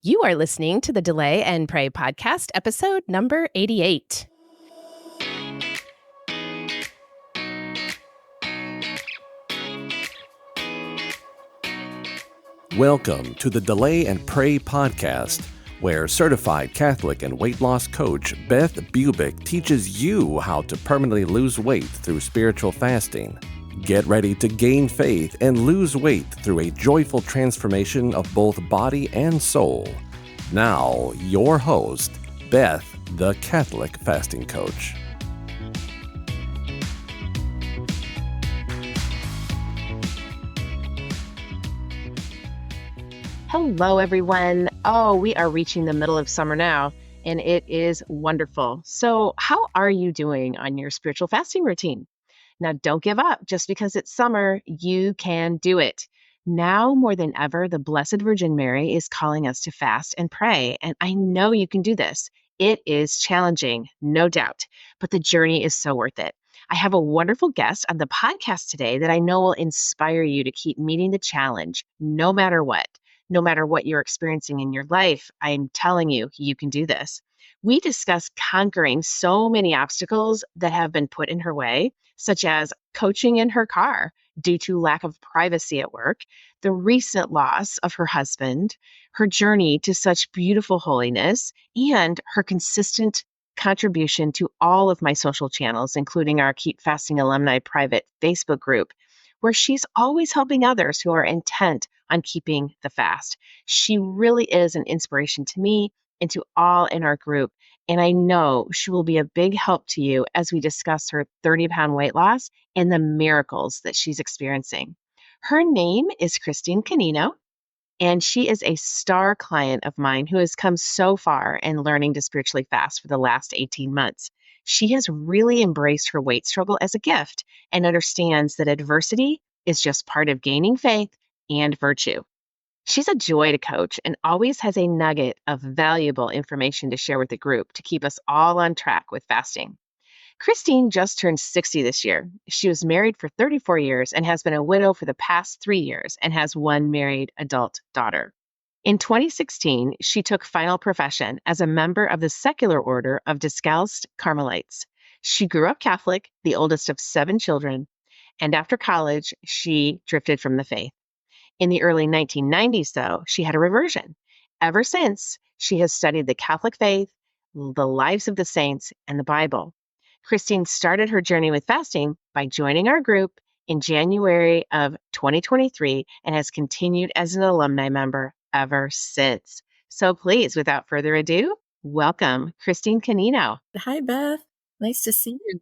You are listening to the Delay and Pray podcast, episode number 88. Welcome to the Delay and Pray podcast, where certified Catholic and weight loss coach Beth Bubick teaches you how to permanently lose weight through spiritual fasting. Get ready to gain faith and lose weight through a joyful transformation of both body and soul. Now, your host, Beth, the Catholic Fasting Coach. Hello, everyone. Oh, we are reaching the middle of summer now, and it is wonderful. So, how are you doing on your spiritual fasting routine? Now, don't give up. Just because it's summer, you can do it. Now more than ever, the Blessed Virgin Mary is calling us to fast and pray, and I know you can do this. It is challenging, no doubt, but the journey is so worth it. I have a wonderful guest on the podcast today that I know will inspire you to keep meeting the challenge, no matter what. No matter what you're experiencing in your life, I'm telling you, you can do this. We discuss conquering so many obstacles that have been put in her way, such as coaching in her car due to lack of privacy at work, the recent loss of her husband, her journey to such beautiful holiness, and her consistent contribution to all of my social channels, including our Keep Fasting Alumni private Facebook group, where she's always helping others who are intent on keeping the fast. She really is an inspiration to me and to all in our group. And I know she will be a big help to you as we discuss her 30-pound weight loss and the miracles that she's experiencing. Her name is Christine Canino, and she is a star client of mine who has come so far in learning to spiritually fast for the last 18 months. She has really embraced her weight struggle as a gift and understands that adversity is just part of gaining faith and virtue. She's a joy to coach and always has a nugget of valuable information to share with the group to keep us all on track with fasting. Christine just turned 60 this year. She was married for 34 years and has been a widow for the past 3 years and has one married adult daughter. In 2016, she took final profession as a member of the secular order of Discalced Carmelites. She grew up Catholic, the oldest of 7 children, and after college, she drifted from the faith. In the early 1990s, though, she had a reversion. Ever since, she has studied the Catholic faith, the lives of the saints, and the Bible. Christine started her journey with fasting by joining our group in January of 2023 and has continued as an alumni member ever since. So please, without further ado, welcome Christine Canino. Hi, Beth. Nice to see you.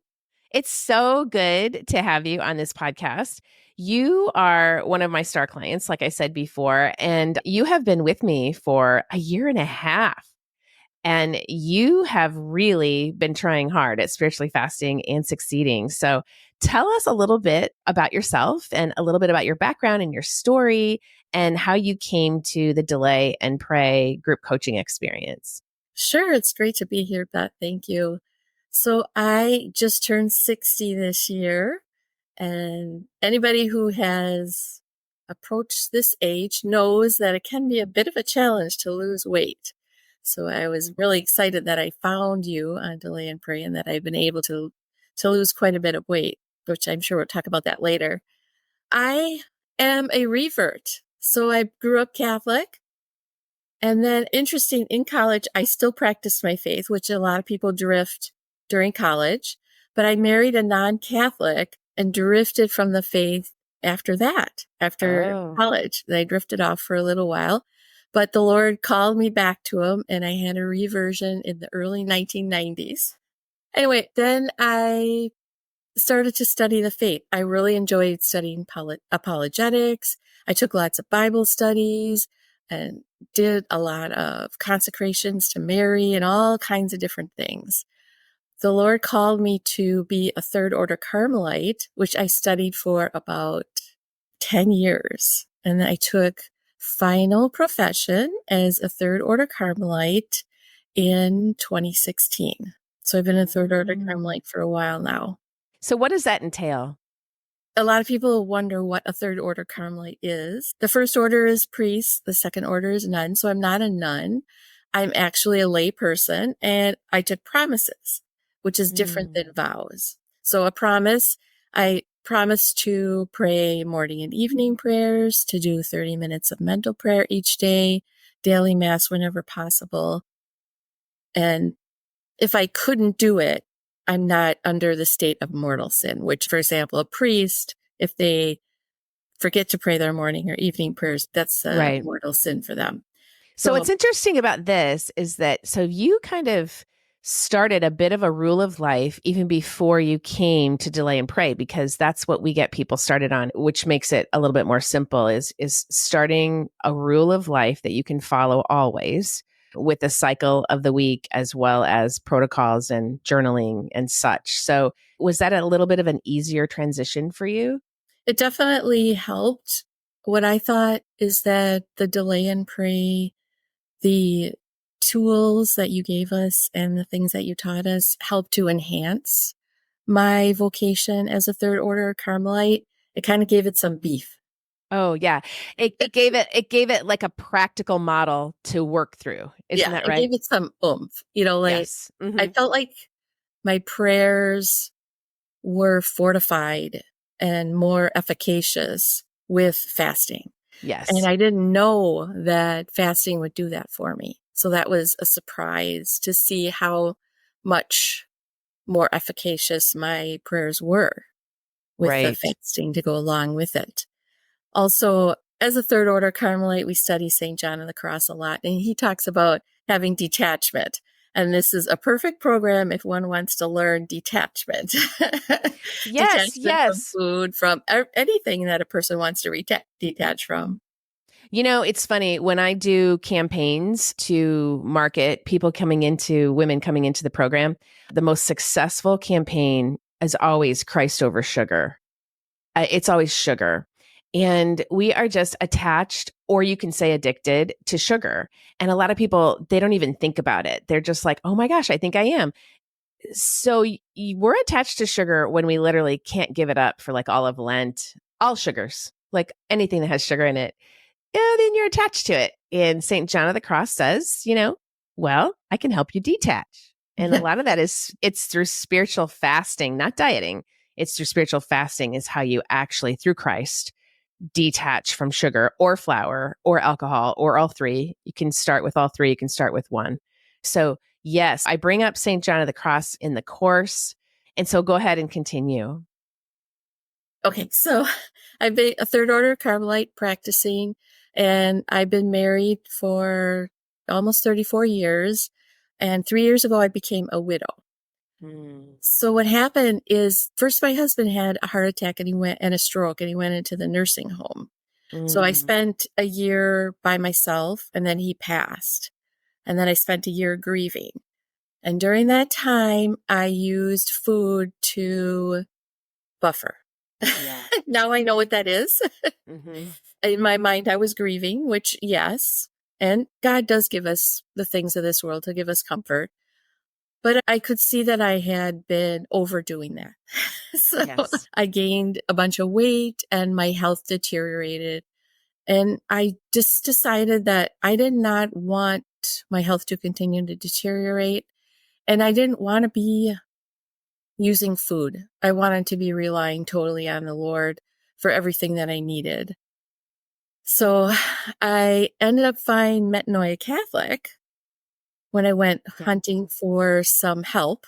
It's so good to have you on this podcast. You are one of my star clients, like I said before, and you have been with me for a year and a half. And you have really been trying hard at spiritually fasting and succeeding. So tell us a little bit about yourself and a little bit about your background and your story and how you came to the Delay and Pray group coaching experience. Sure. It's great to be here, Beth. Thank you. So I just turned 60 this year, and anybody who has approached this age knows that it can be a bit of a challenge to lose weight. So I was really excited that I found you on Delay and Pray and that I've been able to lose quite a bit of weight, which I'm sure we'll talk about that later. I am a revert. So I grew up Catholic. And then interesting, in college, I still practiced my faith, which a lot of people drift during college. But I married a non-Catholic and drifted from the faith after that, after college. I drifted off for a little while. But the Lord called me back to him, and I had a reversion in the early 1990s. Anyway, then I started to study the faith. I really enjoyed studying apologetics. I took lots of Bible studies and did a lot of consecrations to Mary and all kinds of different things. The Lord called me to be a third order Carmelite, which I studied for about 10 years. And I took final profession as a third order Carmelite in 2016. So I've been a third order Carmelite for a while now. So what does that entail? A lot of people wonder what a third order Carmelite is. The first order is priest. The second order is nun. So I'm not a nun. I'm actually a lay person, and I took promises, which is different than vows. So a promise, I promised to pray morning and evening prayers, to do 30 minutes of mental prayer each day, daily mass whenever possible. And if I couldn't do it, I'm not under the state of mortal sin, which, for example, a priest, if they forget to pray their morning or evening prayers, that's a Right. mortal sin for them. So what's interesting about this is that, so you kind of started a bit of a rule of life even before you came to Delay and Pray, because that's what we get people started on, which makes it a little bit more simple, is starting a rule of life that you can follow always, with the cycle of the week, as well as protocols and journaling and such. So was that a little bit of an easier transition for you? It definitely helped. What I thought is that the Delay and Pray, the tools that you gave us and the things that you taught us helped to enhance my vocation as a third order Carmelite. It kind of gave it some beef. Oh yeah. It gave it like a practical model to work through. Isn't that It right? gave it some oomph. Like Yes. I felt like my prayers were fortified and more efficacious with fasting. Yes. And I didn't know that fasting would do that for me. So that was a surprise to see how much more efficacious my prayers were with the Right. fasting to go along with it. Also, as a third order Carmelite, we study St. John of the Cross a lot, and he talks about having detachment. And this is a perfect program if one wants to learn detachment. Yes, Detachment from yes. food, from anything that a person wants to detach from. You know, it's funny when I do campaigns to market women coming into the program, the most successful campaign is always Christ over sugar. It's always sugar. And we are just attached, or you can say addicted to sugar. And a lot of people, they don't even think about it. They're just like, oh my gosh, I think I am. So we're attached to sugar when we literally can't give it up for like all of Lent, all sugars, like anything that has sugar in it. Yeah, then you're attached to it. And St. John of the Cross says, well, I can help you detach. And a lot of that it's through spiritual fasting, not dieting. It's through spiritual fasting is how you actually, through Christ, detach from sugar or flour or alcohol or all three. You can start with all three. You can start with one. So yes, I bring up St. John of the Cross in the course. And so go ahead and continue. Okay, so I've been a third order Carmelite practicing, and I've been married for almost 34 years. And 3 years ago, I became a widow. So what happened is, first my husband had a heart attack and a stroke, and he went into the nursing home. So I spent a year by myself, and then he passed. And then I spent a year grieving. And during that time, I used food to buffer. Yeah. Now I know what that is. In my mind, I was grieving, which, yes. And God does give us the things of this world to give us comfort. But I could see that I had been overdoing that. So Yes. I gained a bunch of weight and my health deteriorated. And I just decided that I did not want my health to continue to deteriorate. And I didn't want to be using food. I wanted to be relying totally on the Lord for everything that I needed. So I ended up finding Metanoia Catholic when I went hunting for some help.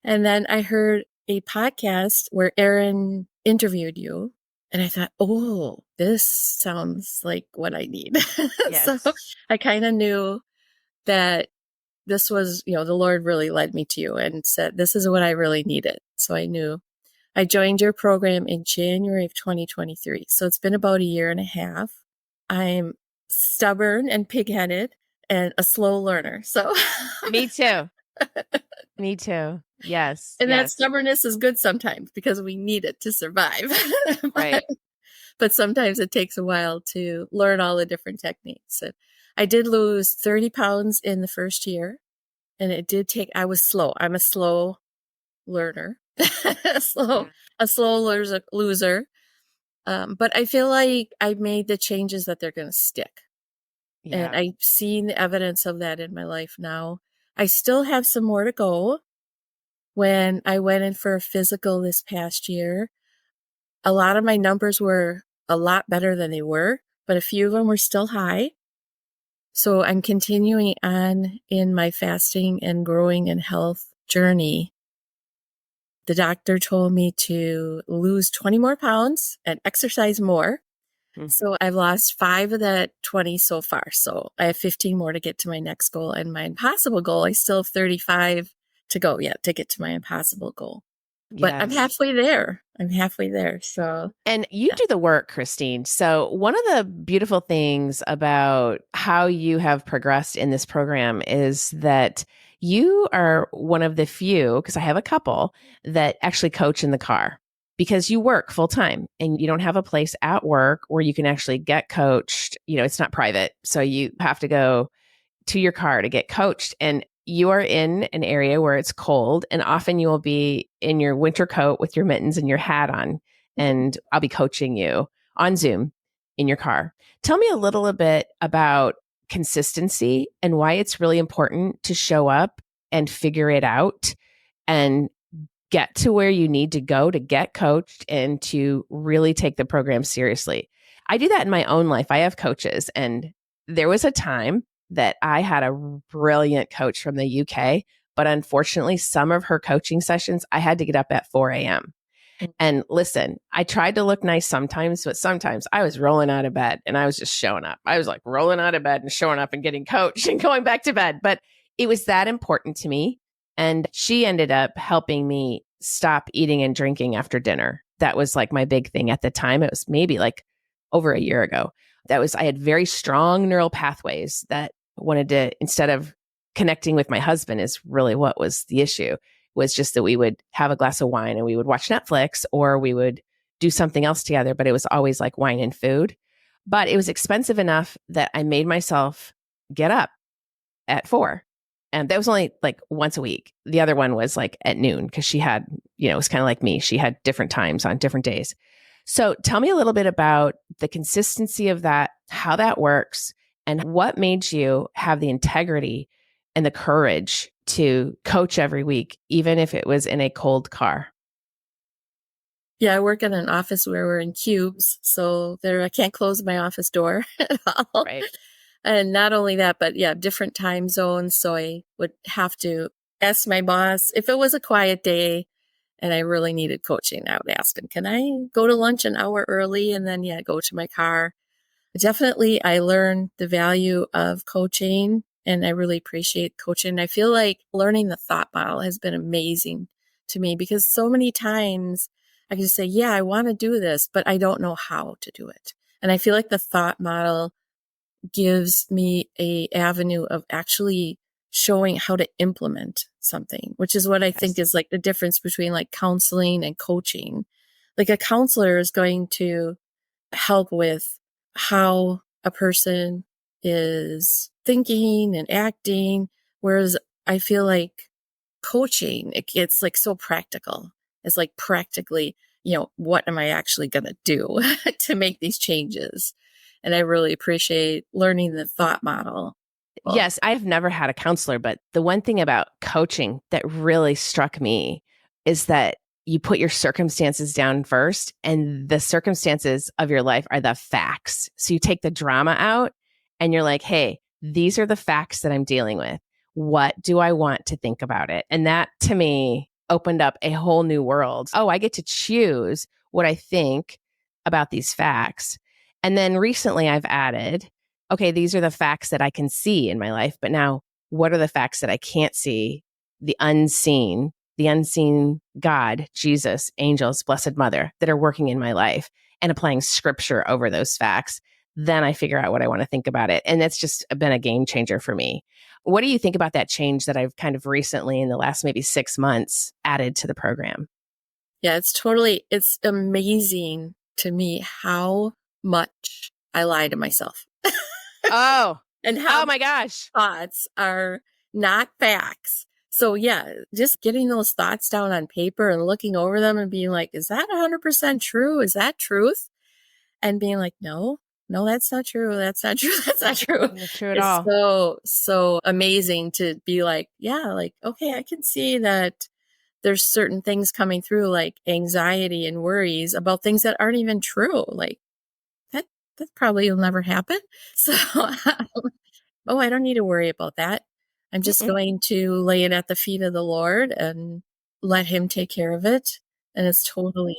And then I heard a podcast where Aaron interviewed you. And I thought, oh, this sounds like what I need. Yes. So I kind of knew that this was, the Lord really led me to you and said, this is what I really needed. So I knew. I joined your program in January of 2023. So it's been about a year and a half. I'm stubborn and pigheaded and a slow learner. So Me too. Me too. Yes. and that Yes. stubbornness is good sometimes because we need it to survive. Right. But sometimes it takes a while to learn all the different techniques. And I did lose 30 pounds in the first year. And it did take, I was slow. I'm a slow learner. Slow. a slow loser. But I feel like I've made the changes that they're going to stick. And Yeah. I've seen the evidence of that in my life now. I still have some more to go. When I went in for a physical this past year, a lot of my numbers were a lot better than they were, but a few of them were still high. So I'm continuing on in my fasting and growing in health journey. The doctor told me to lose 20 more pounds and exercise more. Mhm. So I've lost 5 of that 20 so far. So I have 15 more to get to my next goal. And my impossible goal, I still have 35 to go yet to get to my impossible goal. But I'm Yes. halfway there. So And you yeah. do the work, Christine. So, one of the beautiful things about how you have progressed in this program is that you are one of the few, because I have a couple that actually coach in the car because you work full time and you don't have a place at work where you can actually get coached. It's not private. So, you have to go to your car to get coached. And you are in an area where it's cold, and often you will be in your winter coat with your mittens and your hat on. And I'll be coaching you on Zoom in your car. Tell me a little bit about consistency and why it's really important to show up and figure it out and get to where you need to go to get coached and to really take the program seriously. I do that in my own life. I have coaches, and there was a time that I had a brilliant coach from the UK, but unfortunately, some of her coaching sessions, I had to get up at 4 a.m. And listen, I tried to look nice sometimes, but sometimes I was rolling out of bed and I was just showing up. I was like rolling out of bed and showing up and getting coached and going back to bed. But it was that important to me. And she ended up helping me stop eating and drinking after dinner. That was like my big thing at the time. It was maybe like over a year ago. I had very strong neural pathways that wanted to, instead of connecting with my husband, is really what was the issue, was just that we would have a glass of wine and we would watch Netflix or we would do something else together. But it was always like wine and food. But it was expensive enough that I made myself get up at 4. And that was only like once a week. The other one was like at noon because she had, it was kind of like me. She had different times on different days. So tell me a little bit about the consistency of that, how that works, and what made you have the integrity and the courage to coach every week, even if it was in a cold car. Yeah, I work in an office where we're in cubes, so I can't close my office door at all. Right. And not only that, but yeah, different time zones. So I would have to ask my boss if it was a quiet day and I really needed coaching. I would ask him, can I go to lunch an hour early and then, go to my car? Definitely, I learned the value of coaching and I really appreciate coaching. I feel like learning the thought model has been amazing to me because so many times I can just say, yeah, I want to do this, but I don't know how to do it. And I feel like the thought model gives me a avenue of actually showing how to implement something, which is what I think is like the difference between like counseling and coaching. Like a counselor is going to help with how a person is thinking and acting, whereas I feel like coaching, it gets like so practical. It's like practically, what am I actually going to do to make these changes? And I really appreciate learning the thought model. Yes, I've never had a counselor, but the one thing about coaching that really struck me is that you put your circumstances down first, and the circumstances of your life are the facts. So you take the drama out and you're like, hey, these are the facts that I'm dealing with. What do I want to think about it? And that to me opened up a whole new world. Oh, I get to choose what I think about these facts. And then recently I've added, okay, these are the facts that I can see in my life, but now what are the facts that I can't see? The unseen God, Jesus, angels, Blessed Mother that are working in my life, and applying scripture over those facts. Then I figure out what I want to think about it. And that's just been a game changer for me. What do you think about that change that I've kind of recently, in the last maybe 6 months, added to the program? Yeah, it's amazing to me how much I lie to myself. Oh, And how oh my gosh. thoughts are not facts. So yeah, just getting those thoughts down on paper and looking over them and being like, is that 100% true? Is that truth? And being like, no, that's not true. That's not true. That's not true. Not true at It's all. so amazing to be like, yeah, like, okay, I can see that there's certain things coming through, like anxiety and worries about things that aren't even true. Like that probably will never happen. So, oh, I don't need to worry about that. I'm just Mm-mm. going to lay it at the feet of the Lord and let him take care of it. And it's totally,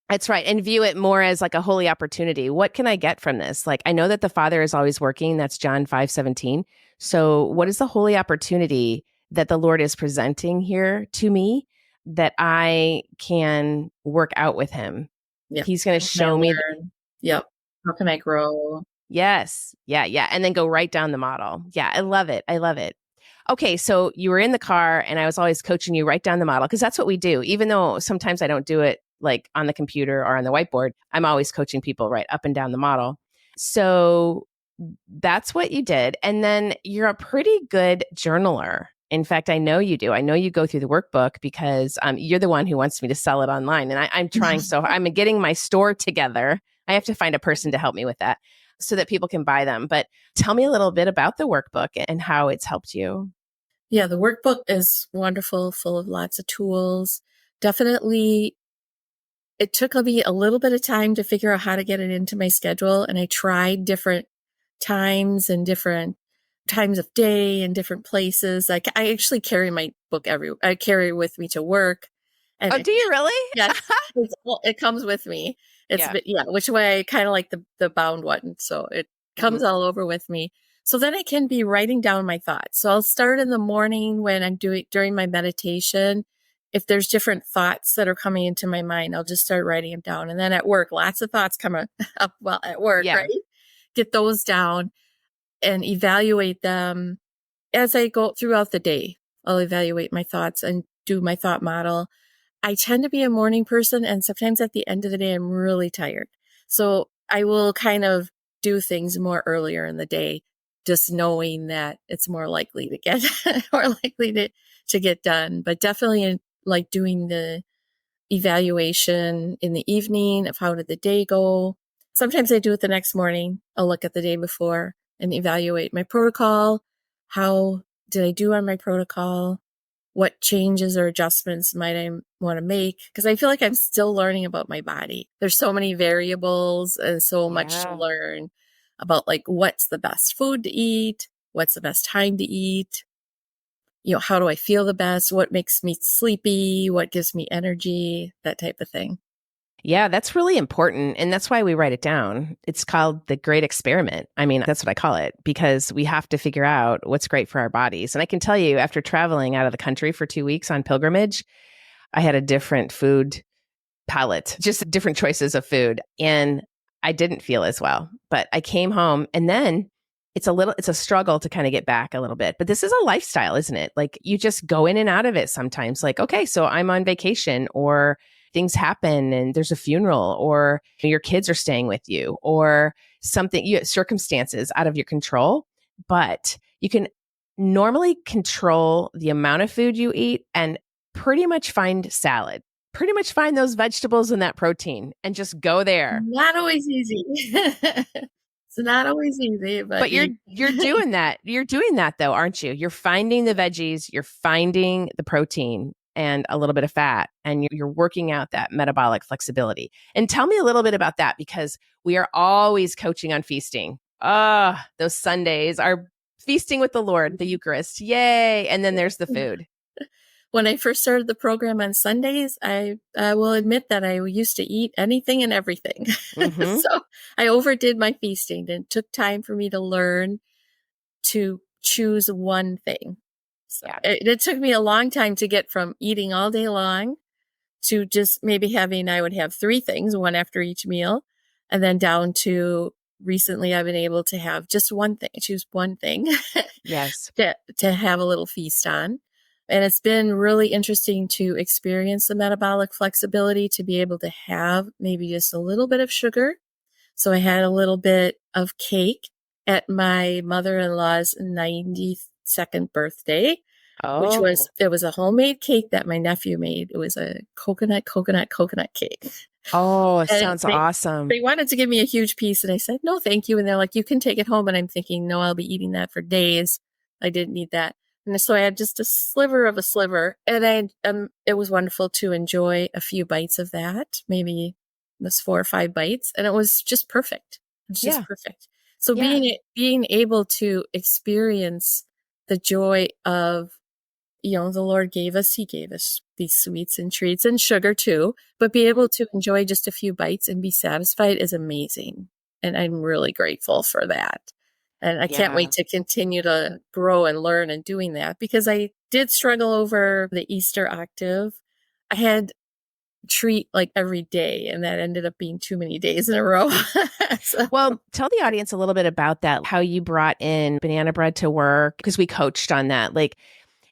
That's right. And view it more as like a holy opportunity. What can I get from this? Like, I know that the Father is always working. That's John 5:17. So, what is the holy opportunity that the Lord is presenting here to me that I can work out with him? yeah. He's going to How can I show me. learn? Yep. How can I grow? Yes. Yeah. Yeah. And then go right down the model. Yeah. I love it. I love it. Okay. So you were in the car and I was always coaching you right down the model because that's what we do. Even though sometimes I don't do it like on the computer or on the whiteboard, I'm always coaching people right up and down the model. So that's what you did. And then you're a pretty good journaler. In fact, I know you do. I know you go through the workbook because you're the one who wants me to sell it online. And I'm trying so I'm getting my store together. I have to find a person to help me with that so that people can buy them. But tell me a little bit about the workbook and how it's helped you. Yeah, the workbook is wonderful, full of lots of tools. Definitely, it took me a little bit of time to figure out how to get it into my schedule. And I tried different times and different times of day and different places. Like I actually carry my book I carry it with me to work. And Oh, do you really? yes, it comes with me. Yeah. Yeah, which way I kind of like the bound one. So it Mhm. comes all over with me. So then I can be writing down my thoughts. So I'll start in the morning when I'm during my meditation. If there's different thoughts that are coming into my mind, I'll just start writing them down. And then at work, lots of thoughts come up while at work, Yeah. right? Get those down and evaluate them as I go throughout the day. I'll evaluate my thoughts and do my thought model. I tend to be a morning person, and sometimes at the end of the day, I'm really tired. So I will kind of do things more earlier in the day, just knowing that it's more likely to get more likely to get done. But definitely like doing the evaluation in the evening of how did the day go. Sometimes I do it the next morning. I'll look at the day before and evaluate my protocol. How did I do on my protocol? What changes or adjustments might I want to make? Because I feel like I'm still learning about my body. There's so many variables and so much to Yeah. learn about like what's the best food to eat, what's the best time to eat, how do I feel the best? What makes me sleepy? What gives me energy? That type of thing. Yeah, that's really important. And that's why we write it down. It's called the great experiment. I mean, that's what I call it because we have to figure out what's great for our bodies. And I can tell you, after traveling out of the country for 2 weeks on pilgrimage, I had a different food palate, just different choices of food. And I didn't feel as well. But I came home and then it's a struggle to kind of get back a little bit. But this is a lifestyle, isn't it? Like you just go in and out of it sometimes. Like, okay, so I'm on vacation or things happen and there's a funeral or your kids are staying with you or something, circumstances out of your control. But you can normally control the amount of food you eat and pretty much find salad, pretty much find those vegetables and that protein and just go there. Not always easy. It's not always easy, but But you're doing that. You're doing that though, aren't you? You're finding the veggies, you're finding the protein and a little bit of fat and you're working out that metabolic flexibility. And tell me a little bit about that because we are always coaching on feasting. Ah, those Sundays are feasting with the Lord, the Eucharist. Yay. And then there's the food. when I first started the program on Sundays, I will admit that I used to eat anything and everything. Mhm. So I overdid my feasting and it took time for me to learn to choose one thing. So Yeah. it took me a long time to get from eating all day long to just maybe I would have 3 things, one after each meal, and then down to recently I've been able to have just one thing, choose one thing Yes. to have a little feast on. And it's been really interesting to experience the metabolic flexibility to be able to have maybe just a little bit of sugar. So I had a little bit of cake at my mother-in-law's 92nd birthday. Oh, it was a homemade cake that my nephew made. It was a coconut cake. oh, it And sounds awesome. they wanted to give me a huge piece, and I said, no, thank you. And they're like, you can take it home. And I'm thinking, no, I'll be eating that for days. I didn't need that. And so I had just a sliver of a sliver. And it was wonderful to enjoy a few bites of that, maybe this 4 or 5 bites. And it was just perfect. It's just Yeah. perfect. So Yeah. being able to experience the joy of, the Lord he gave us these sweets and treats and sugar too, but be able to enjoy just a few bites and be satisfied is amazing. And I'm really grateful for that. And I can't Yeah. wait to continue to grow and learn in doing that, because I did struggle over the Easter octave. I had treat like every day, and that ended up being too many days in a row. So, Well, tell the audience a little bit about that, how you brought in banana bread to work, because we coached on that. Like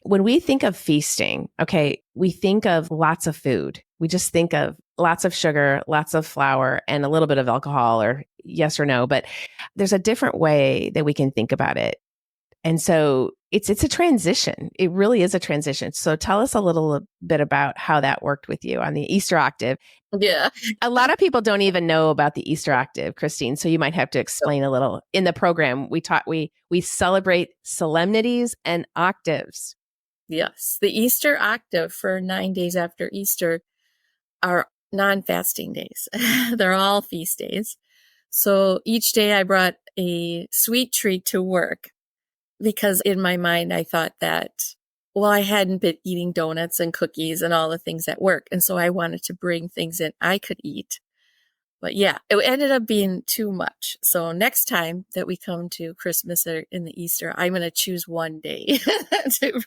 when we think of feasting, okay, we think of lots of food. We just think of lots of sugar, lots of flour, and a little bit of alcohol, or yes or no. But there's a different way that we can think about it. And so it's a transition. It really is a transition. So tell us a little bit about how that worked with you on the Easter octave. yeah. A lot of people don't even know about the Easter octave, Christine. So you might have to explain a little. In the program, we celebrate solemnities and octaves. Yes. The Easter octave for 9 days after Easter are non-fasting days. They're all feast days. So each day I brought a sweet treat to work, because in my mind I thought that, well, I hadn't been eating donuts and cookies and all the things at work. And so I wanted to bring things in I could eat. But yeah, it ended up being too much. So next time that we come to Christmas or in the Easter, I'm going to choose one day to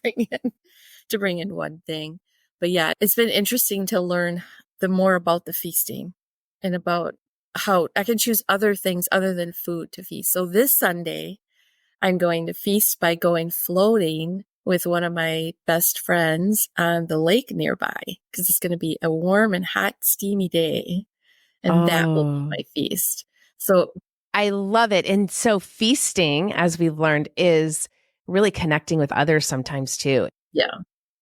bring in one thing. But yeah, it's been interesting to learn the more about the feasting and about how I can choose other things other than food to feast. So this Sunday, I'm going to feast by going floating with one of my best friends on the lake nearby, because it's going to be a warm and hot, steamy day. And that will be Oh, my feast. So I love it. And so feasting, as we've learned, is really connecting with others sometimes too. yeah,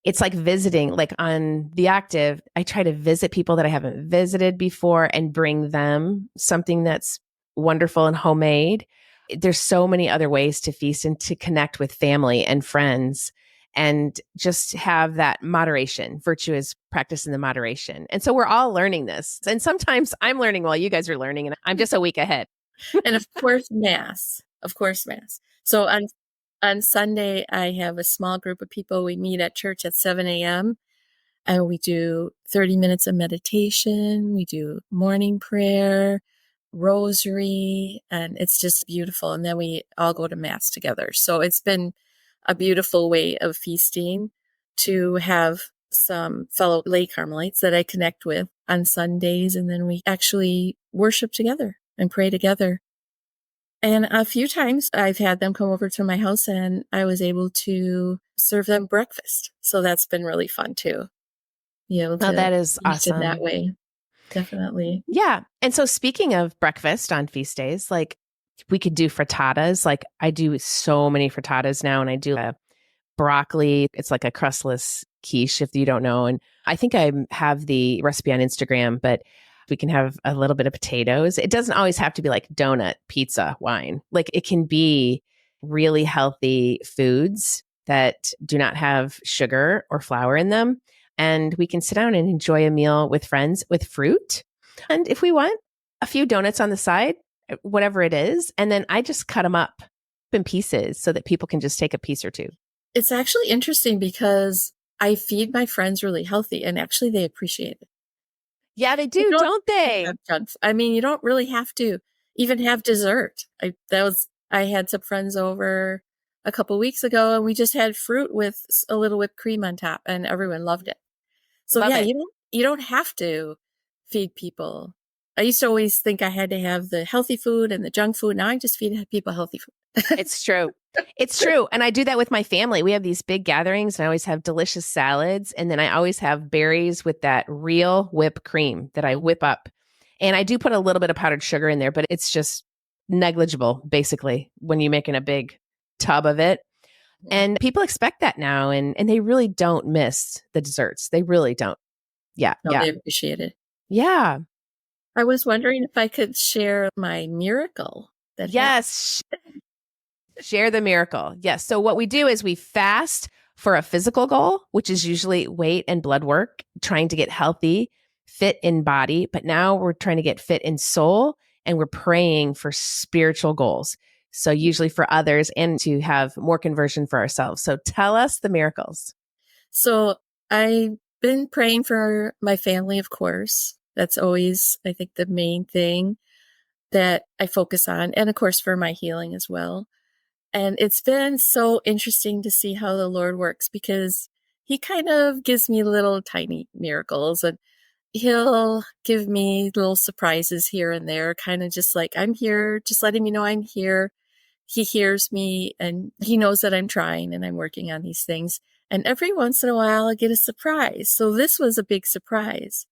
It's like visiting, like on the octave, I try to visit people that I haven't visited before and bring them something that's wonderful and homemade. There's so many other ways to feast and to connect with family and friends and just have that moderation. Virtue is practicing the moderation. And so we're all learning this. And sometimes I'm learning while you guys are learning, and I'm just a week ahead. and of course mass. Of course mass. So on Sunday I have a small group of people. We meet at church at 7 a.m. and we do 30 minutes of meditation. We do morning prayer, rosary, and it's just beautiful. And then we all go to mass together. So it's been a beautiful way of feasting to have some fellow lay Carmelites that I connect with on Sundays. And then we actually worship together and pray together. And a few times I've had them come over to my house and I was able to serve them breakfast. So that's been really fun too. Be able Oh, to that is feast in that awesome. way. Definitely. Yeah. And so speaking of breakfast on feast days, like we could do frittatas. Like I do so many frittatas now, and I do a broccoli. It's like a crustless quiche, if you don't know. And I think I have the recipe on Instagram, but we can have a little bit of potatoes. It doesn't always have to be like donut, pizza, wine. Like it can be really healthy foods that do not have sugar or flour in them. And we can sit down and enjoy a meal with friends with fruit. And if we want, a few donuts on the side, whatever it is. And then I just cut them up in pieces so that people can just take a piece or two. It's actually interesting because I feed my friends really healthy and actually they appreciate it. Yeah, they You do, don't don't they? I mean, you don't really have to even have dessert. I had some friends over a couple weeks ago and we just had fruit with a little whipped cream on top and everyone loved it. So Love yeah, it. you don't have to feed people. I used to always think I had to have the healthy food and the junk food. Now I just feed people healthy food. It's true. It's true. And I do that with my family. We have these big gatherings and I always have delicious salads. And then I always have berries with that real whipped cream that I whip up. And I do put a little bit of powdered sugar in there, but it's just negligible, basically, when you're making a big tub of it. And people expect that now, and they really don't miss the desserts. They really don't. Yeah. No, they appreciate it. Yeah. I was wondering if I could share my miracle. Yes. Share the miracle. Yes. So what we do is we fast for a physical goal, which is usually weight and blood work, trying to get healthy, fit in body. But now we're trying to get fit in soul, and we're praying for spiritual goals. So usually for others and to have more conversion for ourselves. So tell us the miracles. So I've been praying for my family, of course. That's always, I think, the main thing that I focus on. And of course, for my healing as well. And it's been so interesting to see how the Lord works, because he kind of gives me little tiny miracles, and he'll give me little surprises here and there, kind of just like, I'm here, just letting me know I'm here. He hears me, and he knows that I'm trying and I'm working on these things. And every once in a while, I get a surprise. So this was a big surprise.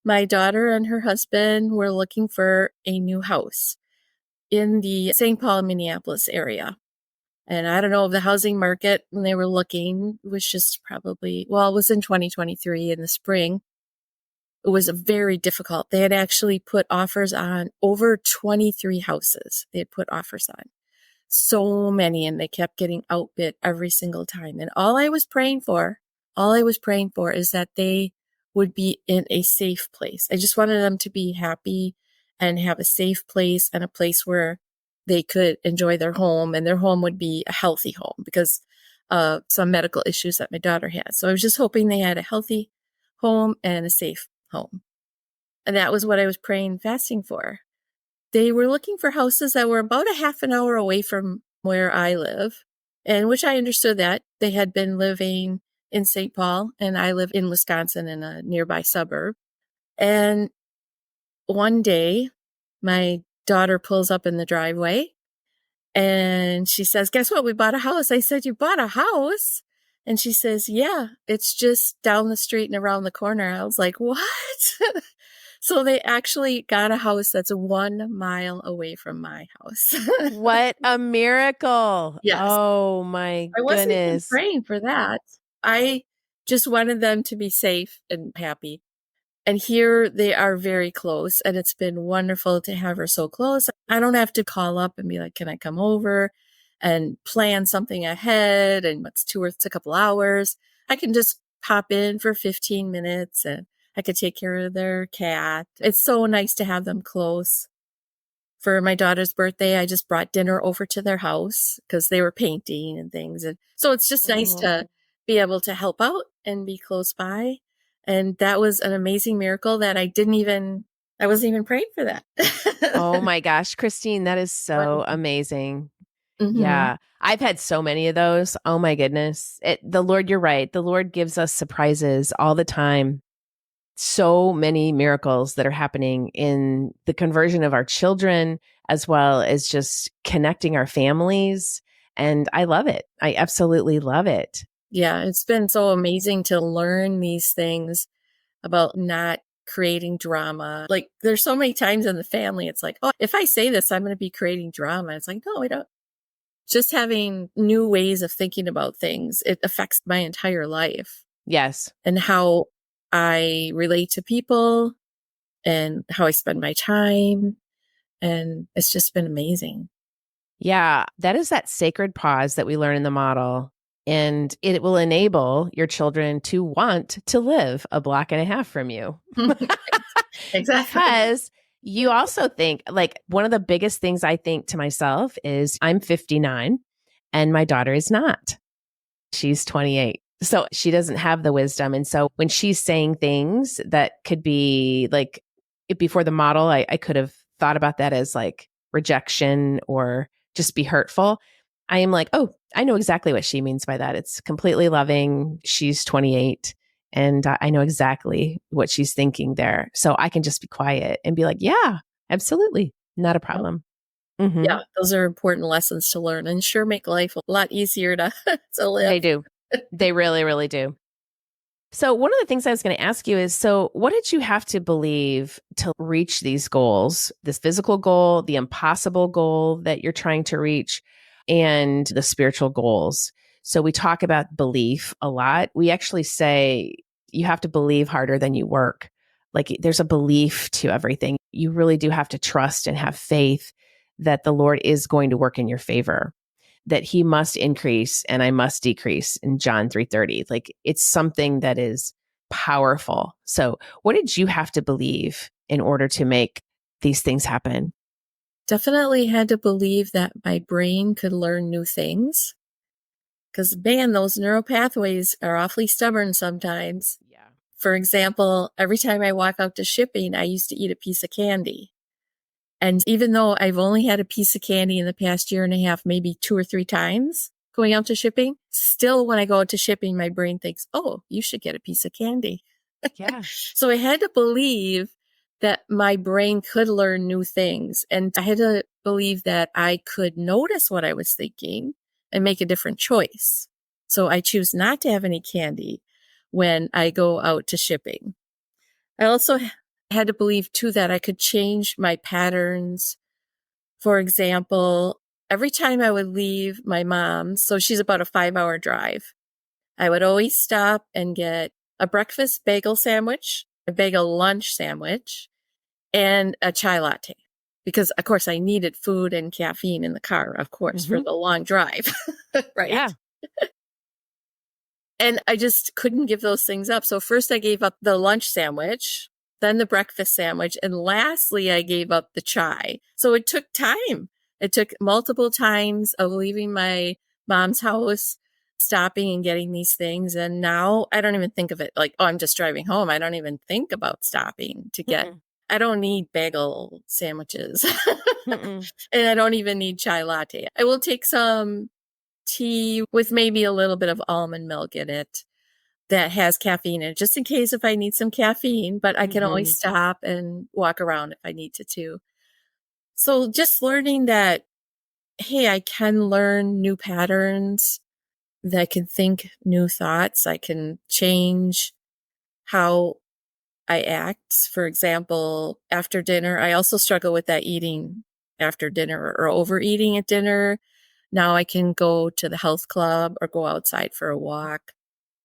My daughter and her husband were looking for a new house in the St. Paul, Minneapolis area. And I don't know, the housing market when they were looking was just probably, well, it was in 2023 in the spring. It was very difficult. They had actually put offers on over 23 houses. They had put offers on so many, and they kept getting outbid every single time. And all I was praying for is that they would be in a safe place. I just wanted them to be happy and have a safe place, and a place where they could enjoy their home, and their home would be a healthy home because of some medical issues that my daughter had. So I was just hoping they had a healthy home and a safe home. And that was what I was praying and fasting for. They were looking for houses that were about a half an hour away from where I live, and which I understood that they had been living in St. Paul, and I live in Wisconsin in a nearby suburb. And one day, my daughter pulls up in the driveway, and she says, "Guess what? We bought a house." I said, "You bought a house?" And she says, "Yeah, it's just down the street and around the corner." I was like, "What?" So they actually got a house that's 1 mile away from my house. What a miracle. Yes. Oh my I wasn't even goodness. praying for that. I just wanted them to be safe and happy. And here they are very close, and it's been wonderful to have her so close. I don't have to call up and be like, "Can I come over?" and plan something ahead, and it's a couple hours. I can just pop in for 15 minutes, and I could take care of their cat. It's so nice to have them close. For my daughter's birthday, I just brought dinner over to their house because they were painting and things. And so it's just nice to be able to help out and be close by. And that was an amazing miracle that I wasn't even praying for that. Oh my gosh, Christine, that is so amazing. Mm-hmm. Yeah. I've had so many of those. Oh my goodness. The Lord, you're right. The Lord gives us surprises all the time. So many miracles that are happening in the conversion of our children, as well as just connecting our families. And I love it. I absolutely love it. Yeah, it's been so amazing to learn these things about not creating drama. Like, there's so many times in the family, it's like, "Oh, if I say this, I'm going to be creating drama." It's like, no, I don't. Just having new ways of thinking about things, it affects my entire life. Yes. And how I relate to people and how I spend my time. And it's just been amazing. Yeah. That is that sacred pause that we learn in the model. And it will enable your children to want to live a block and a half from you. Exactly. Because you also think, like, one of the biggest things I think to myself is I'm 59 and my daughter is not. She's 28. So she doesn't have the wisdom. And so when she's saying things that could be like, before the model, I could have thought about that as like rejection or just be hurtful. I am like, oh, I know exactly what she means by that. It's completely loving. She's 28. And I know exactly what she's thinking there. So I can just be quiet and be like, yeah, absolutely. Not a problem. Mm-hmm. Yeah, those are important lessons to learn, and sure make life a lot easier to live. They do. They really, really do. So one of the things I was going to ask you is, so what did you have to believe to reach these goals, this physical goal, the impossible goal that you're trying to reach, and the spiritual goals? So we talk about belief a lot. We actually say you have to believe harder than you work. Like there's a belief to everything. You really do have to trust and have faith that the Lord is going to work in your favor, that he must increase and I must decrease in John 3:30. Like it's something that is powerful. So what did you have to believe in order to make these things happen? Definitely had to believe that my brain could learn new things. Because, man, those neural pathways are awfully stubborn sometimes. Yeah. For example, every time I walk out to shipping, I used to eat a piece of candy. And even though I've only had a piece of candy in the past year and a half, maybe 2 or 3 times going out to shipping, still when I go out to shipping, my brain thinks, oh, you should get a piece of candy. Yeah. So I had to believe that my brain could learn new things. And I had to believe that I could notice what I was thinking and make a different choice. So I choose not to have any candy when I go out to shipping. I also had to believe too that I could change my patterns. For example, every time I would leave my mom's, so she's about a 5-hour drive, I would always stop and get a breakfast bagel sandwich, a bagel lunch sandwich, and a chai latte. Because, of course, I needed food and caffeine in the car, of course, for the long drive, right? Yeah. And I just couldn't give those things up. So first I gave up the lunch sandwich, then the breakfast sandwich, and lastly, I gave up the chai. So it took time. It took multiple times of leaving my mom's house, stopping and getting these things. And now I don't even think of it like, oh, I'm just driving home. I don't even think about stopping to get, I don't need bagel sandwiches. And I don't even need chai latte. I will take some tea with maybe a little bit of almond milk in it that has caffeine in it, just in case if I need some caffeine, but I can always stop and walk around if I need to too. So just learning that, hey, I can learn new patterns, that I can think new thoughts. I can change how I act. For example, after dinner, I also struggle with that eating after dinner or overeating at dinner. Now I can go to the health club or go outside for a walk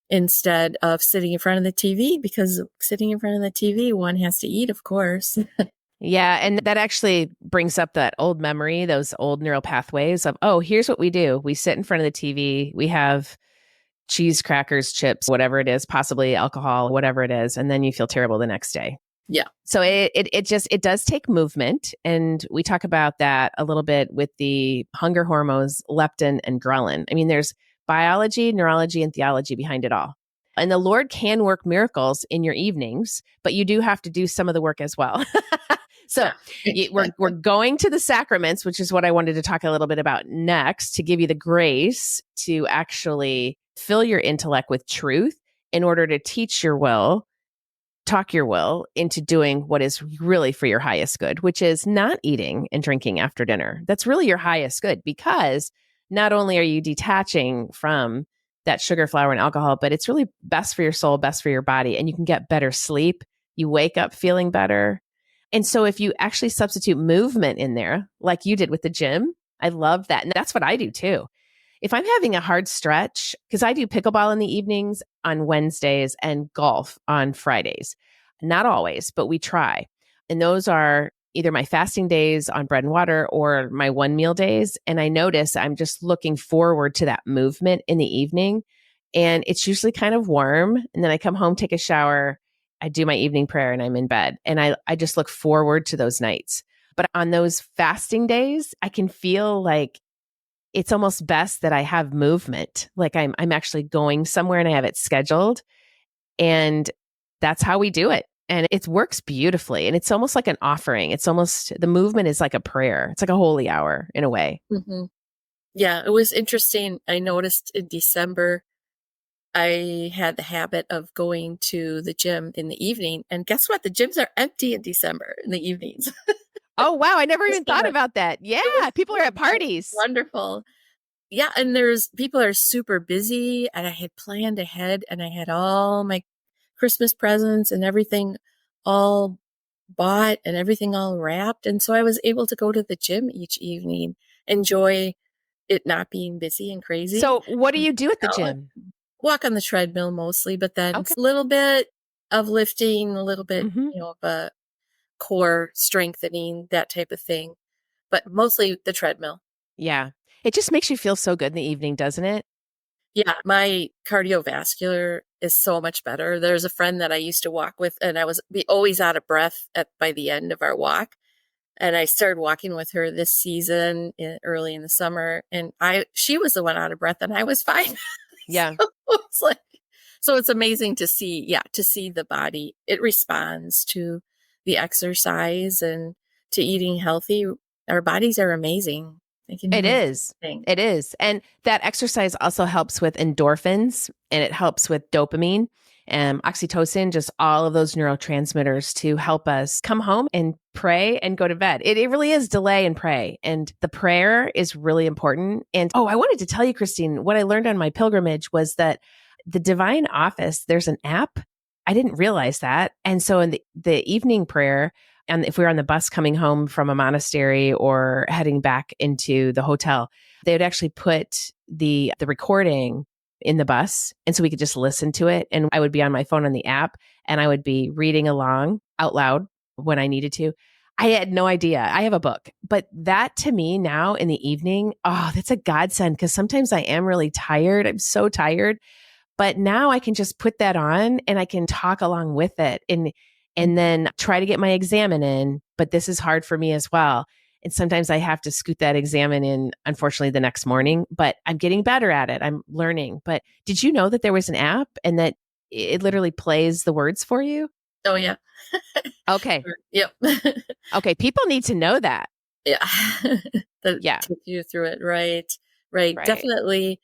instead of sitting in front of the TV, because sitting in front of the TV, one has to eat, of course. Yeah. And that actually brings up that old memory, those old neural pathways of, oh, here's what we do. We sit in front of the TV. We have cheese, crackers, chips, whatever it is, possibly alcohol, whatever it is. And then you feel terrible the next day. Yeah. So it does take movement. And we talk about that a little bit with the hunger hormones, leptin and ghrelin. I mean, there's biology, neurology, and theology behind it all. And the Lord can work miracles in your evenings, but you do have to do some of the work as well. So we're going to the sacraments, which is what I wanted to talk a little bit about next, to give you the grace to actually fill your intellect with truth in order to teach your will, talk your will into doing what is really for your highest good, which is not eating and drinking after dinner. That's really your highest good, because not only are you detaching from that sugar, flour, and alcohol, but it's really best for your soul, best for your body, and you can get better sleep. You wake up feeling better. And so if you actually substitute movement in there, like you did with the gym, I love that. And that's what I do too. If I'm having a hard stretch, because I do pickleball in the evenings on Wednesdays and golf on Fridays. Not always, but we try. And those are either my fasting days on bread and water or my one meal days. And I notice I'm just looking forward to that movement in the evening. And it's usually kind of warm. And then I come home, take a shower, I do my evening prayer, and I'm in bed. And I just look forward to those nights. But on those fasting days, I can feel like it's almost best that I have movement. Like I'm actually going somewhere and I have it scheduled. And that's how we do it. And it works beautifully. And it's almost like an offering. It's almost, the movement is like a prayer. It's like a holy hour in a way. Mm-hmm. Yeah, it was interesting. I noticed in December, I had the habit of going to the gym in the evening. And guess what? The gyms are empty in December in the evenings. Oh, wow. I never even thought about that. Yeah. People are at parties. Wonderful. Yeah. And people are super busy, and I had planned ahead, and I had all my Christmas presents and everything all bought and everything all wrapped. And so I was able to go to the gym each evening, enjoy it not being busy and crazy. So what do And, you do at the you know, gym? walk on the treadmill mostly, but then Okay. a little bit of lifting, a little bit, Hmm. of a core strengthening, that type of thing, but mostly the treadmill. Yeah. It just makes you feel so good in the evening, doesn't it? Yeah, my cardiovascular is so much better. There's a friend that I used to walk with, and I was be always out of breath by the end of our walk. And I started walking with her this season early in the summer, and she was the one out of breath, and I was fine. Yeah. So it's like, so it's amazing to see the body. It responds to the exercise and to eating healthy. Our bodies are amazing. They can It do is. anything. It is. And that exercise also helps with endorphins and it helps with dopamine and oxytocin, just all of those neurotransmitters to help us come home and pray and go to bed. It really is delay and pray. And the prayer is really important. And I wanted to tell you, Christine, what I learned on my pilgrimage was that the Divine Office, there's an app. I didn't realize that. And so in the evening prayer, and if we were on the bus coming home from a monastery or heading back into the hotel, they would actually put the recording in the bus. And so we could just listen to it. And I would be on my phone on the app and I would be reading along out loud when I needed to. I had no idea. I have a book, but that to me now in the evening, that's a godsend because sometimes I am really tired. I'm so tired. But now I can just put that on and I can talk along with it and then try to get my examen in. But this is hard for me as well. And sometimes I have to scoot that examen in, unfortunately, the next morning, but I'm getting better at it. I'm learning. But did you know that there was an app and that it literally plays the words for you? Oh yeah. Okay. Yep. Okay. People need to know that. Yeah. That Yeah. took you through it. Right. Right. Right. Definitely.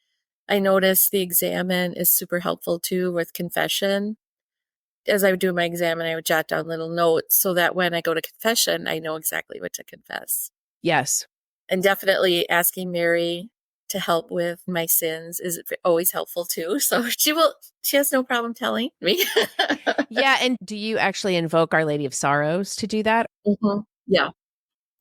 I noticed the examen is super helpful too with confession. As I would do my examen, I would jot down little notes so that when I go to confession, I know exactly what to confess. Yes. And definitely asking Mary to help with my sins is always helpful too. So she has no problem telling me. Yeah. And do you actually invoke Our Lady of Sorrows to do that? Mhm. Yeah.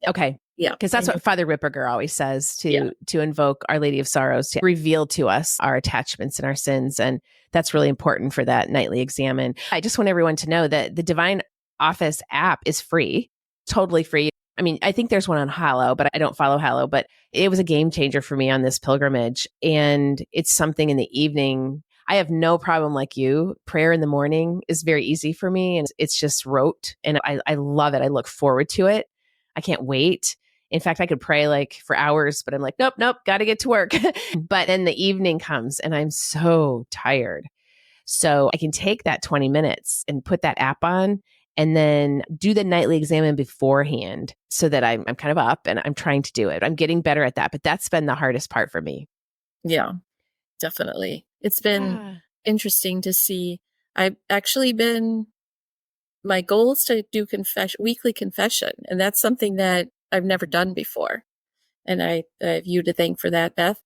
Okay. Yeah. Because I that's know. what Father Ripperger always says Yeah. to invoke Our Lady of Sorrows to reveal to us our attachments and our sins. And that's really important for that nightly examen. I just want everyone to know that the Divine Office app is free, totally free. I mean, I think there's one on Hallow, but I don't follow Hallow, but it was a game changer for me on this pilgrimage. And it's something in the evening. I have no problem like you. Prayer in the morning is very easy for me. And it's just rote. And I love it. I look forward to it. I can't wait. In fact, I could pray like for hours, but I'm like, nope, got to get to work. But then the evening comes and I'm so tired. So I can take that 20 minutes and put that app on and then do the nightly examen beforehand so that I'm kind of up and I'm trying to do it. I'm getting better at that, but that's been the hardest part for me. Yeah, definitely. It's been Yeah. interesting to see. I've actually my goal is to do weekly confession. And that's something that I've never done before. And I have you to thank for that, Beth.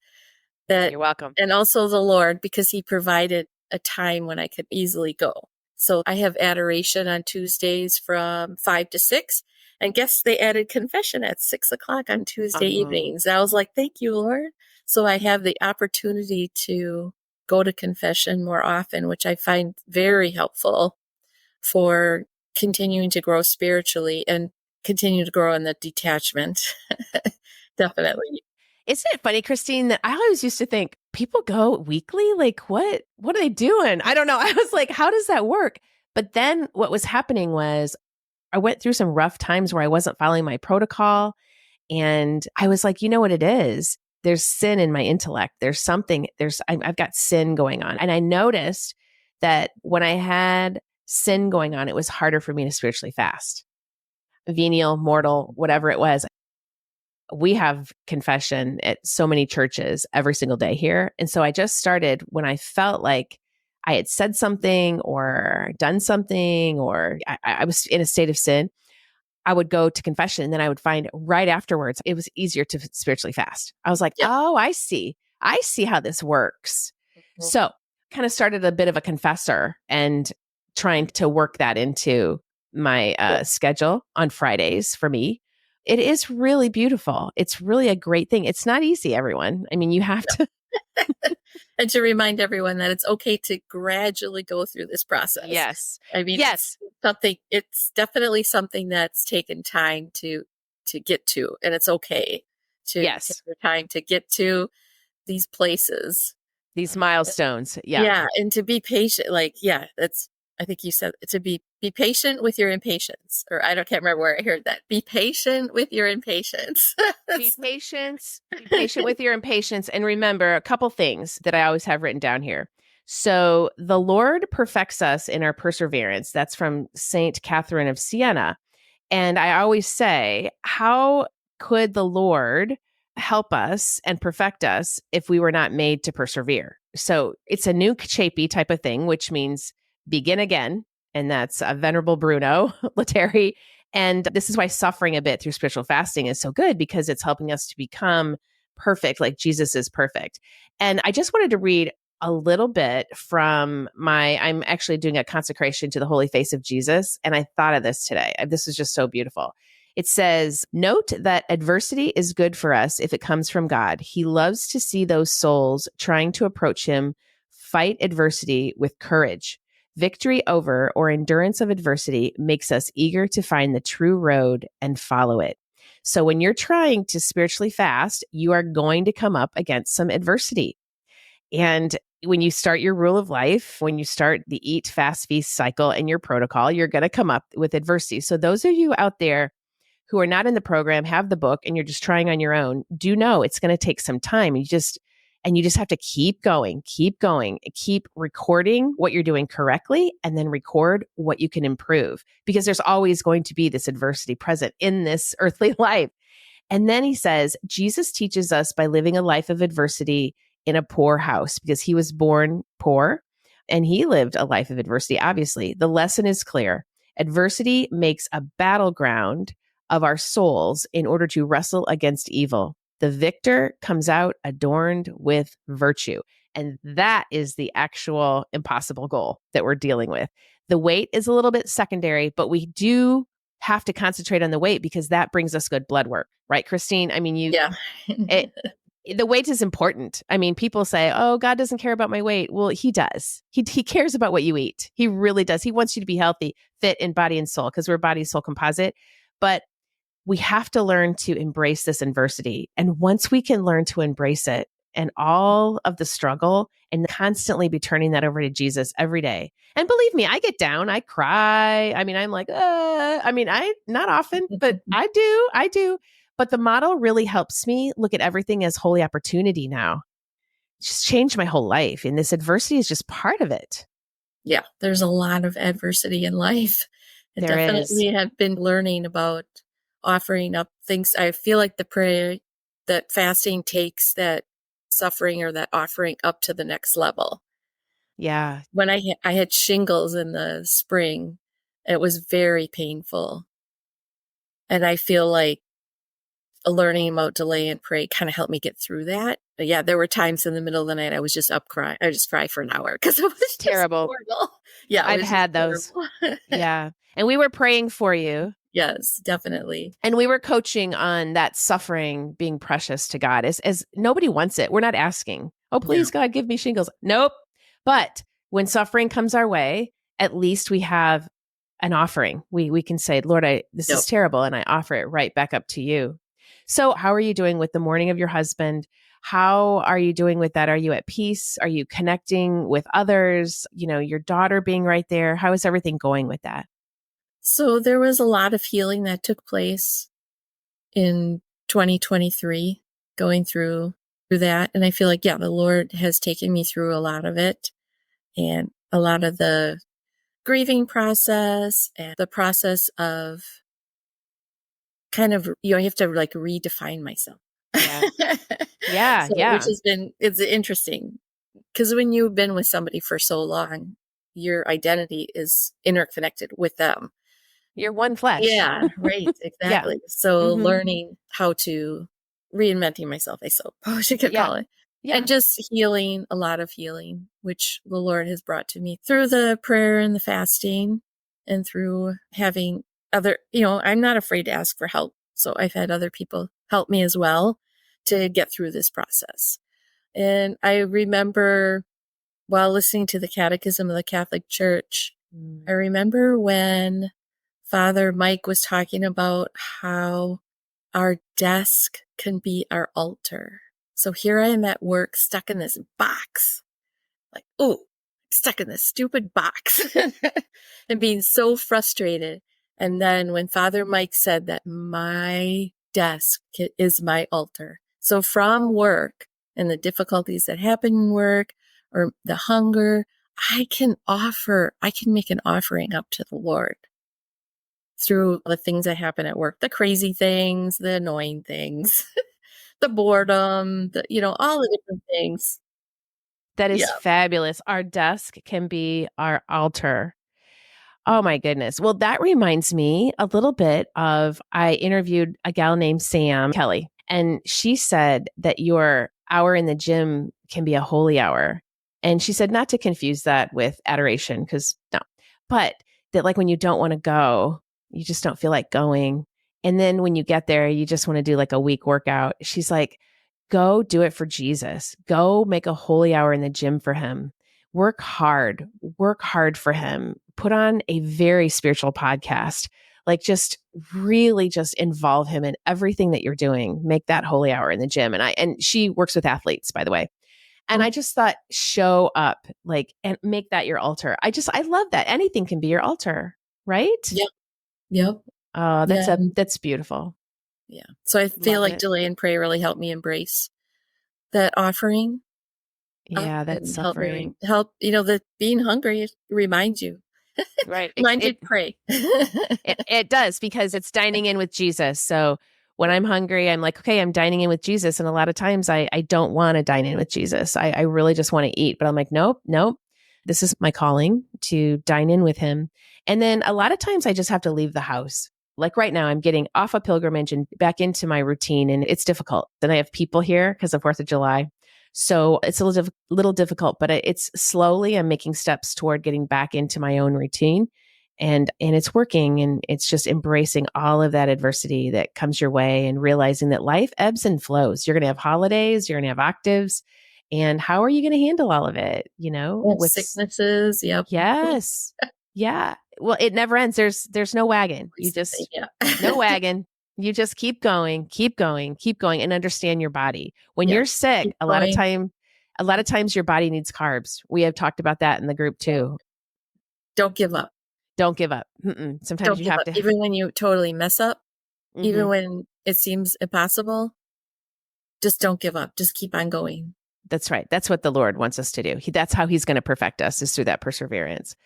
You're welcome. And also the Lord, because he provided a time when I could easily go. So I have adoration on Tuesdays from 5 to 6. And guess they added confession at 6:00 on Tuesday evenings. I was like, thank you, Lord. So I have the opportunity to go to confession more often, which I find very helpful for continuing to grow spiritually and continue to grow in the detachment. Definitely. Isn't it funny, Christine, that I always used to think people go weekly? Like, what are they doing? I don't know. I was like, how does that work? But then what was happening was I went through some rough times where I wasn't following my protocol. And I was like, you know what it is? There's sin in my intellect. There's something, I've got sin going on. And I noticed that when I had sin going on, it was harder for me to spiritually fast. Venial, mortal, whatever it was. We have confession at so many churches every single day here. And so I just started when I felt like I had said something or done something or I was in a state of sin. I would go to confession and then I would find right afterwards, it was easier to spiritually fast. I was like, Yep. oh, I see. I see how this works. Mhm. So kind of started a bit of a confessor and trying to work that into my schedule on Fridays for me. It is really beautiful. It's really a great thing. It's not easy, everyone. I mean, you have to. And to remind everyone that it's okay to gradually go through this process. Yes. I mean, Yes. it's definitely something that's taken time to get to, and it's okay to Yes. take your time to get to these places. These milestones. Yeah. Yeah. And to be patient, I think you said to be patient with your impatience, or can't remember where I heard that. Be patient with your impatience. Be patient with your impatience. And remember a couple things that I always have written down here. So the Lord perfects us in our perseverance. That's from Saint Catherine of Siena. And I always say, how could the Lord help us and perfect us if we were not made to persevere? So it's a nunc caepi type of thing, which means begin again. And that's Venerable Bruno Lateri. And this is why suffering a bit through spiritual fasting is so good, because it's helping us to become perfect, like Jesus is perfect. And I just wanted to read a little bit from I'm actually doing a consecration to the holy face of Jesus. And I thought of this today. This is just so beautiful. It says, note that adversity is good for us if it comes from God. He loves to see those souls trying to approach him fight adversity with courage. Victory over or endurance of adversity makes us eager to find the true road and follow it. So when you're trying to spiritually fast, you are going to come up against some adversity. And when you start your rule of life, when you start the eat, fast, feast cycle and your protocol, you're going to come up with adversity. So those of you out there who are not in the program, have the book, and you're just trying on your own, do know it's going to take some time. You just have to keep going, keep recording what you're doing correctly, and then record what you can improve, because there's always going to be this adversity present in this earthly life. And then he says, Jesus teaches us by living a life of adversity in a poor house, because he was born poor and he lived a life of adversity. Obviously, the lesson is clear. Adversity makes a battleground of our souls in order to wrestle against evil. The victor comes out adorned with virtue. And that is the actual impossible goal that we're dealing with. The weight is a little bit secondary, but we do have to concentrate on the weight, because that brings us good blood work. Right, Christine? I mean, the weight is important. I mean, people say, oh, God doesn't care about my weight. Well, he does. He cares about what you eat. He really does. He wants you to be healthy, fit in body and soul, because we're body soul composite. But we have to learn to embrace this adversity. And once we can learn to embrace it and all of the struggle, and constantly be turning that over to Jesus every day. And believe me, I get down, I cry. I mean, I'm like, not often, but I do. But the model really helps me look at everything as holy opportunity now. It's just changed my whole life. And this adversity is just part of it. Yeah, there's a lot of adversity in life. I There definitely is. have been learning about offering up things. I feel like the prayer that fasting takes that suffering or that offering up to the next level. Yeah. When I had shingles in the spring, it was very painful. And I feel like learning about delay and pray kind of helped me get through that. But yeah, there were times in the middle of the night I was just up crying. I just cried for an hour because it was just terrible. horrible. Yeah, I've had those. Yeah. And we were praying for you. Yes, definitely. And we were coaching on that suffering being precious to God, as nobody wants it. We're not asking, oh, please, God, give me shingles. Nope. But when suffering comes our way, at least we have an offering. We can say, Lord, this is terrible. And I offer it right back up to you. So how are you doing with the mourning of your husband? How are you doing with that? Are you at peace? Are you connecting with others? Your daughter being right there. How is everything going with that? So there was a lot of healing that took place in 2023, going through that. And I feel like, the Lord has taken me through a lot of it, and a lot of the grieving process and the process of kind of, you have to like redefine myself. Yeah. Which it's interesting, because when you've been with somebody for so long, your identity is interconnected with them. You're one flesh. Yeah, right. Exactly. So learning how to reinventing myself, I suppose you could call it. Yeah. And just healing, a lot of healing, which the Lord has brought to me through the prayer and the fasting, and through having other, I'm not afraid to ask for help So I've had other people help me as well to get through this process. And I remember while listening to the Catechism of the Catholic Church, I remember when Father Mike was talking about how our desk can be our altar. So here I am at work, stuck in this box. Like, oh, stuck in this stupid box and being so frustrated. And then when Father Mike said that my desk is my altar. So from work and the difficulties that happen in work or the hunger, I can make an offering up to the Lord through the things that happen at work, the crazy things, the annoying things, the boredom, all the different things. That is Yeah. fabulous. Our desk can be our altar. Oh my goodness. Well, that reminds me a little bit of, I interviewed a gal named Sam Kelly, and she said that your hour in the gym can be a holy hour. And she said not to confuse that with adoration, because no, but that like when you don't want to go, you just don't feel like going. And then when you get there, you just want to do like a week workout. She's like, go do it for Jesus. Go make a holy hour in the gym for him. Work hard for him. Put on a very spiritual podcast. Like just really just involve him in everything that you're doing. Make that holy hour in the gym. And she works with athletes, by the way. And I just thought, show up, like, and make that your altar. I love that. Anything can be your altar, right? Yep. Yep. Oh, Yeah. that's beautiful. Yeah. So I feel Love like it. Delay and Pray really helped me embrace that offering. Yeah, that And suffering. that being hungry reminds you. Right. Mine did pray. It does, because it's dining in with Jesus. So when I'm hungry, I'm like, okay, I'm dining in with Jesus. And a lot of times I don't want to dine in with Jesus. I really just want to eat, but I'm like, nope. This is my calling to dine in with him. And then a lot of times I just have to leave the house. Like right now, I'm getting off a pilgrimage and back into my routine, and it's difficult. Then I have people here because of 4th of July. So it's a little difficult, but it's slowly, I'm making steps toward getting back into my own routine. And it's working, and it's just embracing all of that adversity that comes your way and realizing that life ebbs and flows. You're going to have holidays, you're going to have octaves. And how are you going to handle all of it? With sicknesses. Yep. Yes. Yeah. Well, it never ends. There's no wagon. You just, no wagon. You just keep going, and understand your body. When you're sick, a lot of times your body needs carbs. We have talked about that in the group too. Don't give up. Don't give up. Sometimes Don't you give have up. to. Even when you totally mess up, even Mhm. when it seems impossible, just don't give up. Just keep on going. That's right. That's what the Lord wants us to do. That's how he's going to perfect us, is through that perseverance.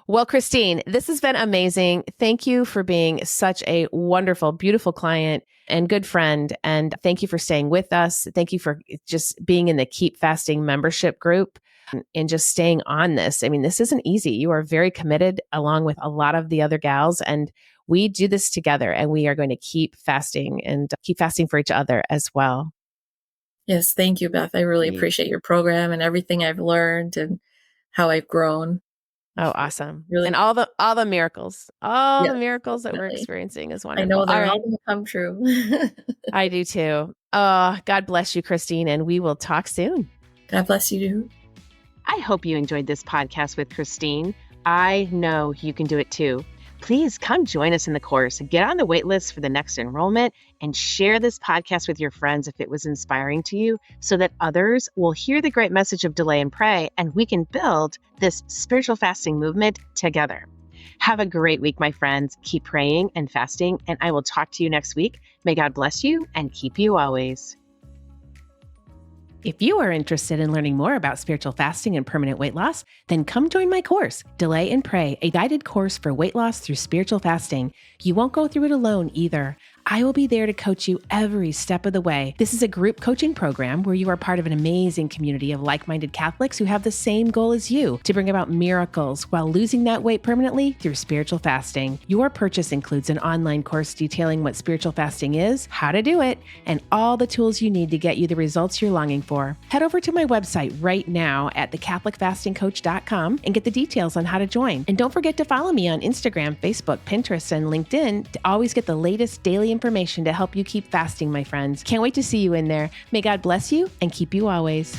Well, Christine, this has been amazing. Thank you for being such a wonderful, beautiful client and good friend. And thank you for staying with us. Thank you for just being in the Keep Fasting membership group and just staying on this. I mean, this isn't easy. You are very committed, along with a lot of the other gals. And we do this together, and we are going to keep fasting and keep fasting for each other as well. Yes. Thank you, Beth. I really appreciate your program and everything I've learned and how I've grown. Oh, awesome. Really. And all the miracles, the miracles that we're definitely. experiencing is wonderful. I know they're all all going to come true. I do too. God bless you, Christine, and we will talk soon. God bless you too. I hope you enjoyed this podcast with Christine. I know you can do it too. Please come join us in the course, get on the wait list for the next enrollment, and share this podcast with your friends if it was inspiring to you, so that others will hear the great message of Delay and Pray, and we can build this spiritual fasting movement together. Have a great week, my friends. Keep praying and fasting, and I will talk to you next week. May God bless you and keep you always. If you are interested in learning more about spiritual fasting and permanent weight loss, then come join my course, Delay and Pray, a guided course for weight loss through spiritual fasting. You won't go through it alone either. I will be there to coach you every step of the way. This is a group coaching program where you are part of an amazing community of like-minded Catholics who have the same goal as you, to bring about miracles while losing that weight permanently through spiritual fasting. Your purchase includes an online course detailing what spiritual fasting is, how to do it, and all the tools you need to get you the results you're longing for. Head over to my website right now at thecatholicfastingcoach.com and get the details on how to join. And don't forget to follow me on Instagram, Facebook, Pinterest, and LinkedIn to always get the latest daily information to help you keep fasting, my friends. Can't wait to see you in there. May God bless you and keep you always.